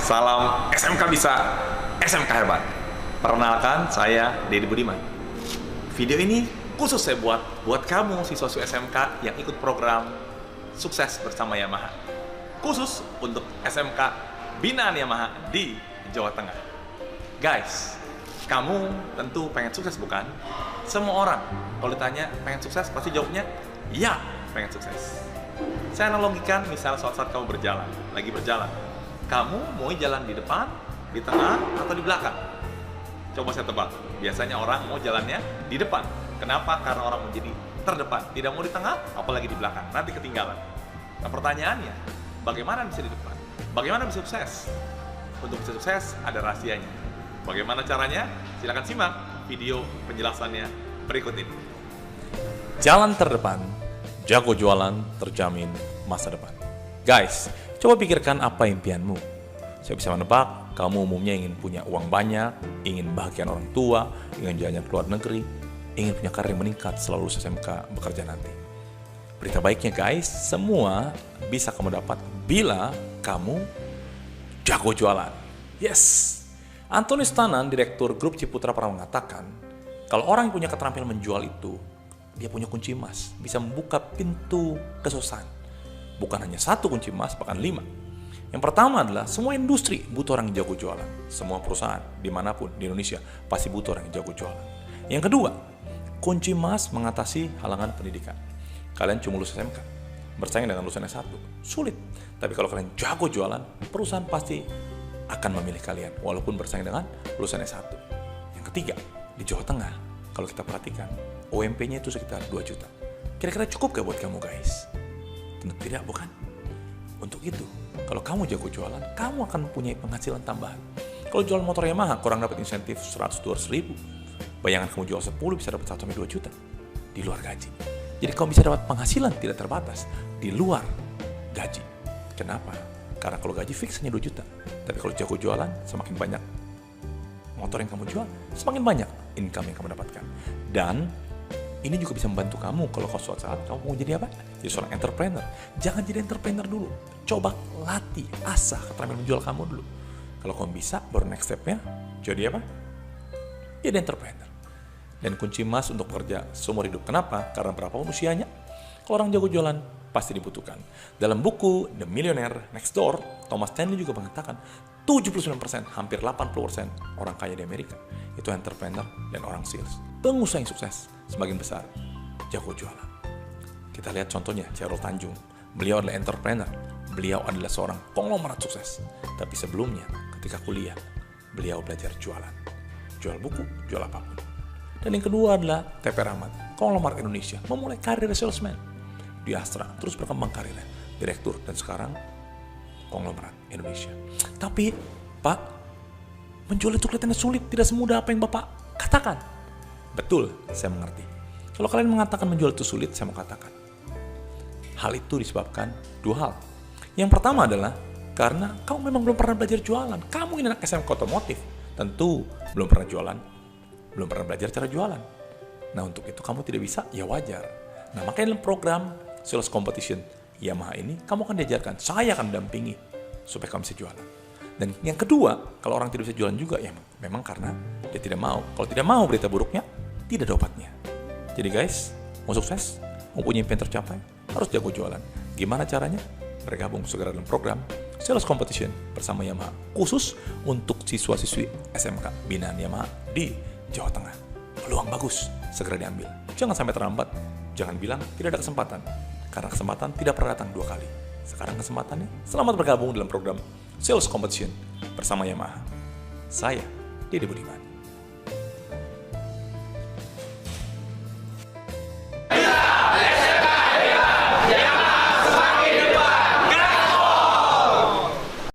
Salam SMK bisa, SMK hebat. Perkenalkan, saya Deddy Budiman. Video ini khusus saya buat kamu siswa SMK yang ikut program Sukses Bersama Yamaha. Khusus untuk SMK binaan Yamaha di Jawa Tengah. Guys, kamu tentu pengen sukses bukan? Semua orang kalau ditanya pengen sukses pasti jawabnya ya, pengen sukses. Saya analogikan misalnya saat kamu lagi berjalan. Kamu mau jalan di depan, di tengah, atau di belakang? Coba saya tebak. Biasanya orang mau jalannya di depan. Kenapa? Karena orang mau jadi terdepan. Tidak mau di tengah, apalagi di belakang. Nanti ketinggalan. Nah pertanyaannya, bagaimana bisa di depan? Bagaimana bisa sukses? Untuk bisa sukses, ada rahasianya. Bagaimana caranya? Silakan simak video penjelasannya berikut ini. Jalan terdepan, jago jualan, terjamin masa depan. Guys, coba pikirkan apa impianmu. Saya bisa menebak, kamu umumnya ingin punya uang banyak, ingin bahagian orang tua, ingin jalan ke luar negeri, ingin punya karir meningkat setelah lulus SMK bekerja nanti. Berita baiknya guys, semua bisa kamu dapat bila kamu jago jualan. Yes! Antonius Tanan, Direktur Grup Ciputra pernah mengatakan, kalau orang yang punya keterampilan menjual itu, dia punya kunci emas, bisa membuka pintu kesuksesan. Bukan hanya satu kunci emas, bahkan 5. Yang pertama adalah semua industri butuh orang yang jago jualan. Semua perusahaan, dimanapun di Indonesia, pasti butuh orang yang jago jualan. Yang kedua, kunci emas mengatasi halangan pendidikan. Kalian cuma lulus SMK, bersaing dengan lulusan S1, sulit. Tapi kalau kalian jago jualan, perusahaan pasti akan memilih kalian, walaupun bersaing dengan lulusan S1. Yang ketiga, di Jawa Tengah, kalau kita perhatikan, UMP-nya itu sekitar 2 juta. Kira-kira cukup gak buat kamu guys? Tentu tidak, bukan? Untuk itu, kalau kamu jago jualan, kamu akan mempunyai penghasilan tambahan. Kalau jual motor Yamaha, kurang dapat insentif 100-200 ribu. Bayangan kamu jual 10 bisa dapat 1-2 juta di luar gaji. Jadi kamu bisa dapat penghasilan tidak terbatas di luar gaji. Kenapa? Karena kalau gaji fix hanya 2 juta. Tapi kalau jago jualan, semakin banyak motor yang kamu jual, semakin banyak income yang kamu dapatkan. Dan ini juga bisa membantu kamu kalau suatu saat kamu mau jadi apa? Jadi seorang entrepreneur. Jangan jadi entrepreneur dulu. Coba latih, asah keterampilan menjual kamu dulu. Kalau kamu bisa, baru next step-nya jadi apa? Jadi entrepreneur. Dan kunci emas untuk bekerja seumur hidup. Kenapa? Karena berapapun usianya, kalau orang jago jualan, pasti dibutuhkan. Dalam buku The Millionaire Next Door, Thomas Stanley juga mengatakan 79%, hampir 80% orang kaya di Amerika itu entrepreneur dan orang sales. Pengusaha yang sukses semakin besar jago jualan. Kita lihat contohnya Chairul Tanjung. Beliau adalah entrepreneur. Beliau adalah seorang konglomerat sukses. Tapi sebelumnya ketika kuliah, beliau belajar jualan. Jual buku, jual apapun. Dan yang kedua adalah TP Rahmat, konglomerat Indonesia, memulai karir salesman di Astra, terus berkembang karirnya, direktur, dan sekarang konglomerat Indonesia. Tapi, Pak, menjual itu kelihatannya sulit, tidak semudah apa yang Bapak katakan. Betul, saya mengerti. Kalau kalian mengatakan menjual itu sulit, saya mau katakan. Hal itu disebabkan 2 hal. Yang pertama adalah karena kamu memang belum pernah belajar jualan. Kamu ini anak SMK otomotif, tentu belum pernah jualan, belum pernah belajar cara jualan. Nah, untuk itu kamu tidak bisa, ya wajar. Nah, makanya dalam program Sales Competition Yamaha ini, kamu akan diajarkan, saya akan mendampingi supaya kamu bisa jualan. Dan yang kedua, kalau orang tidak bisa jualan juga, ya memang karena dia tidak mau. Kalau tidak mau, berita buruknya tidak ada obatnya. Jadi guys, mau sukses, mau punya impian tercapai, harus jago jualan. Gimana caranya? Bergabung segera dalam program Sales Competition bersama Yamaha, khusus untuk siswa-siswi SMK binaan Yamaha di Jawa Tengah. Peluang bagus, segera diambil. Jangan sampai terlambat, jangan bilang tidak ada kesempatan. Karena kesempatan tidak pernah datang 2 kali. Sekarang kesempatannya, selamat bergabung dalam program Sales Competition bersama Yamaha. Saya, Deddy Budiman.